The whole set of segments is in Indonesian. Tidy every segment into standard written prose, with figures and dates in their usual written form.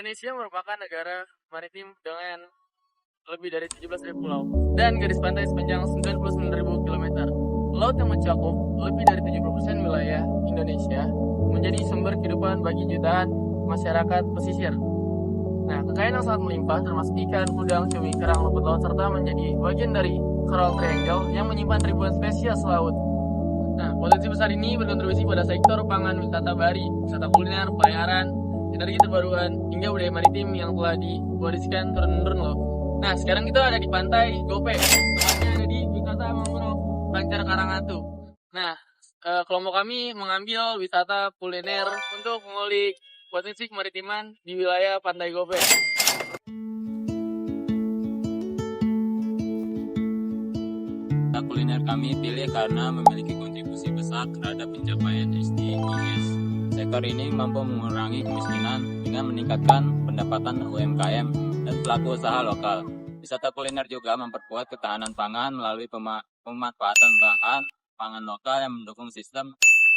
Indonesia merupakan negara maritim dengan lebih dari 17.000 pulau dan garis pantai sepanjang 99.000 km. Laut yang mencakup lebih dari 70% wilayah Indonesia menjadi sumber kehidupan bagi jutaan masyarakat pesisir. Nah, kekayaan yang sangat melimpah termasuk ikan, udang, cumi, kerang, rumput laut serta menjadi bagian dari Coral Triangle yang menyimpan ribuan spesies laut. Nah, potensi besar ini berkontribusi pada sektor pangan, wisata bahari, wisata kuliner, pelayaran, energi terbarukan, hingga budaya maritim yang telah diwariskan turun-temurun loh. Nah, sekarang kita ada di pantai Gope, tepatnya ada di wisata mangrove Banjar Karangatu. Nah, kelompok kami mengambil wisata kuliner untuk mengulik potensi kemaritiman di wilayah pantai Gope. Kuliner kami pilih karena memiliki kontribusi besar terhadap pencapaian SDGs. Sektor ini mampu mengurangi kemiskinan dengan meningkatkan pendapatan UMKM dan pelaku usaha lokal. Wisata kuliner juga memperkuat ketahanan pangan melalui pemanfaatan bahan pangan lokal yang mendukung sistem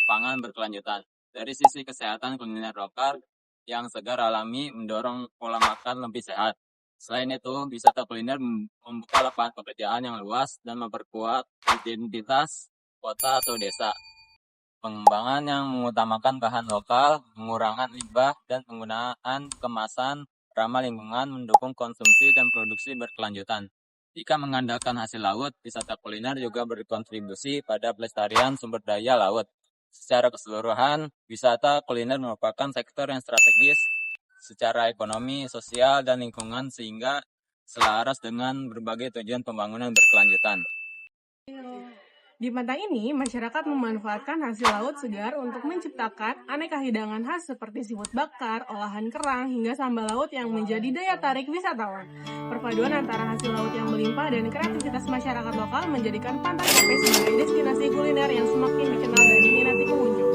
pangan berkelanjutan. Dari sisi kesehatan, kuliner lokal yang segar alami mendorong pola makan lebih sehat. Selain itu, wisata kuliner membuka lapangan pekerjaan yang luas dan memperkuat identitas kota atau desa. Pengembangan yang mengutamakan bahan lokal, pengurangan limbah, dan penggunaan kemasan ramah lingkungan mendukung konsumsi dan produksi berkelanjutan. Jika mengandalkan hasil laut, wisata kuliner juga berkontribusi pada pelestarian sumber daya laut. Secara keseluruhan, wisata kuliner merupakan sektor yang strategis secara ekonomi, sosial, dan lingkungan sehingga selaras dengan berbagai tujuan pembangunan berkelanjutan. Di pantai ini, masyarakat memanfaatkan hasil laut segar untuk menciptakan aneka hidangan khas seperti seafood bakar, olahan kerang, hingga sambal laut yang menjadi daya tarik wisatawan. Perpaduan antara hasil laut yang melimpah dan kreativitas masyarakat lokal menjadikan Pantai Gope sebagai destinasi kuliner yang semakin dikenal dan diminati pengunjung.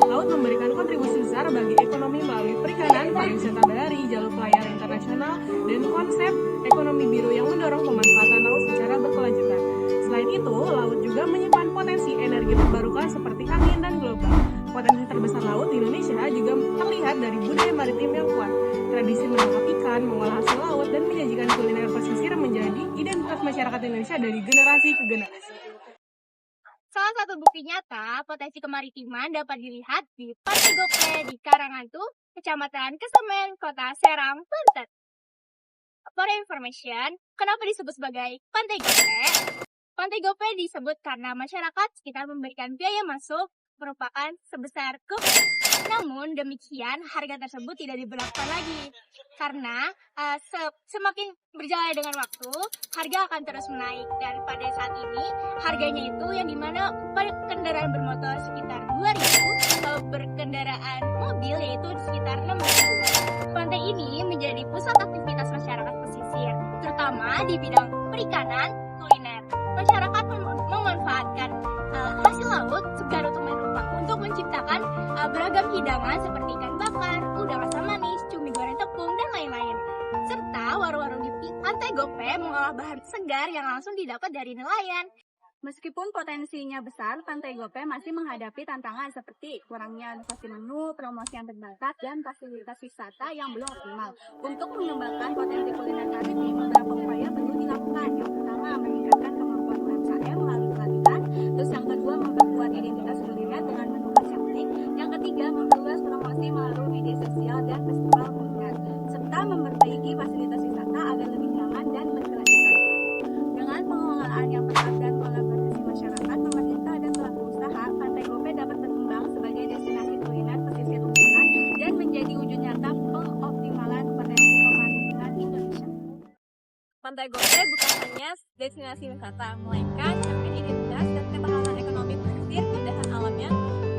Laut memberikan kontribusi besar bagi ekonomi melalui perikanan, pariwisata bahari, jalur pelayaran internasional, dan konsep ekonomi biru yang mendorong pemanfaatan laut secara berkelanjutan. Selain itu, laut juga menyimpan potensi energi terbarukan seperti angin dan gelombang. Potensi terbesar laut di Indonesia juga terlihat dari budaya maritim yang kuat. Tradisi menangkap ikan, mengolah hasil laut, dan menyajikan kuliner pesisir menjadi identitas masyarakat Indonesia dari generasi ke generasi. Salah satu bukti nyata potensi kemaritiman dapat dilihat di Pantai Gope di Karangatu, Kecamatan Kesemen, Kota Serang, Banten. For information, kenapa disebut sebagai Pantai Gope? Pantai Gope disebut karena masyarakat sekitar memberikan biaya masuk merupakan sebesar Gope. Namun demikian harga tersebut tidak diberlakukan lagi karena semakin berjalan dengan waktu harga akan terus menaik. Dan pada saat ini harganya itu yang dimana pada kendaraan bermotor sekitar 2.000, kalau berkendaraan mobil yaitu sekitar 6.000. Pantai ini menjadi pusat aktivitas masyarakat pesisir terutama di bidang perikanan, kuliner. Masyarakat memanfaatkan hasil laut segar untuk menciptakan beragam hidangan seperti ikan bakar, udang asam manis, cumi goreng tepung, dan lain-lain. Serta warung-warung di Pantai Gope mengolah bahan segar yang langsung didapat dari nelayan. Meskipun potensinya besar, Pantai Gope masih menghadapi tantangan seperti kurangnya inovasi menu, promosi yang terbatas, dan fasilitas wisata yang belum optimal. Untuk mengembangkan potensi kuliner maritim, beberapa upaya perlu dilakukan. Yang pertama, meningkatkan kemampuan UMKM melalui pelatihan. Terus yang kedua, memperkuat identitas kuliner dengan menu khas yang unik. Yang ketiga, memperluas promosi melalui media sosial dan festival kuliner. Serta memperbaiki fasilitas wisata agar lebih nyaman dan berkelanjutan. Dengan pengelolaan yang tepat dan kolaborasi masyarakat, pemerintah, dan pelaku usaha, Pantai Gope dapat berkembang sebagai destinasi kuliner pesisir unggulan dan menjadi wujud nyata pengoptimalan potensi kemaritiman Indonesia. Pantai Gope bukan hanya destinasi wisata, melainkan cermin identitas dan ketahanan ekonomi pesisir, keindahan alamnya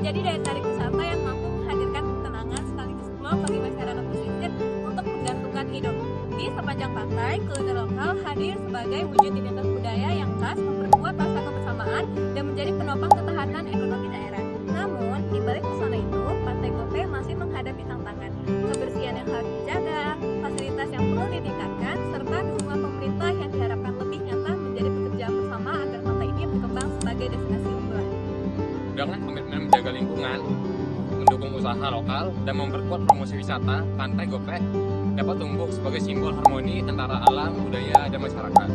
menjadi daya tarik wisata yang mampu menghadirkan ketenangan sekaligus peluang bagi masyarakat pesisir untuk menggantungkan hidup. Di sepanjang pantai, kuliner lokal hadir sebagai wujud identitas budaya yang khas, memperkuat rasa kebersamaan, dan menjadi penopang ketahanan ekonomi daerah. Namun, di balik pesona itu, Pantai Gope masih menghadapi tantangan. Kebersihan yang harus dijaga, fasilitas yang perlu ditingkatkan, serta dukungan pemerintah yang diharapkan lebih nyata menjadi pekerjaan bersama agar pantai ini berkembang sebagai destinasi unggulan. Dengan komitmen menjaga lingkungan, mendukung usaha lokal, dan memperkuat promosi wisata, Pantai Gope dapat tumbuh sebagai simbol harmoni antara alam, budaya, dan masyarakat.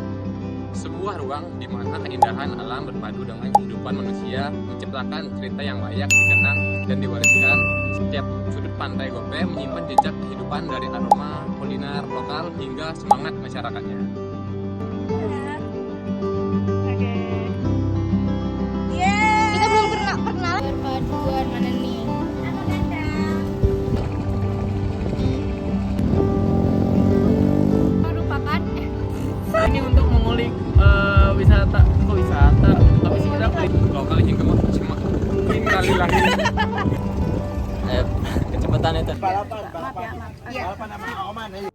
Sebuah ruang di mana keindahan alam berpadu dengan kehidupan manusia menciptakan cerita yang layak dikenang dan diwariskan. Setiap sudut Pantai Gope menyimpan jejak kehidupan dari aroma kuliner lokal hingga semangat masyarakatnya. Kita belum pernah perpaduan mana nih? Merupakan Ini untuk mengulik wisata, tapi sih kita Lokal hingga kriminalitas. Kecepatan itu. Maaf ya, maaf. Balapan sama Oman aja.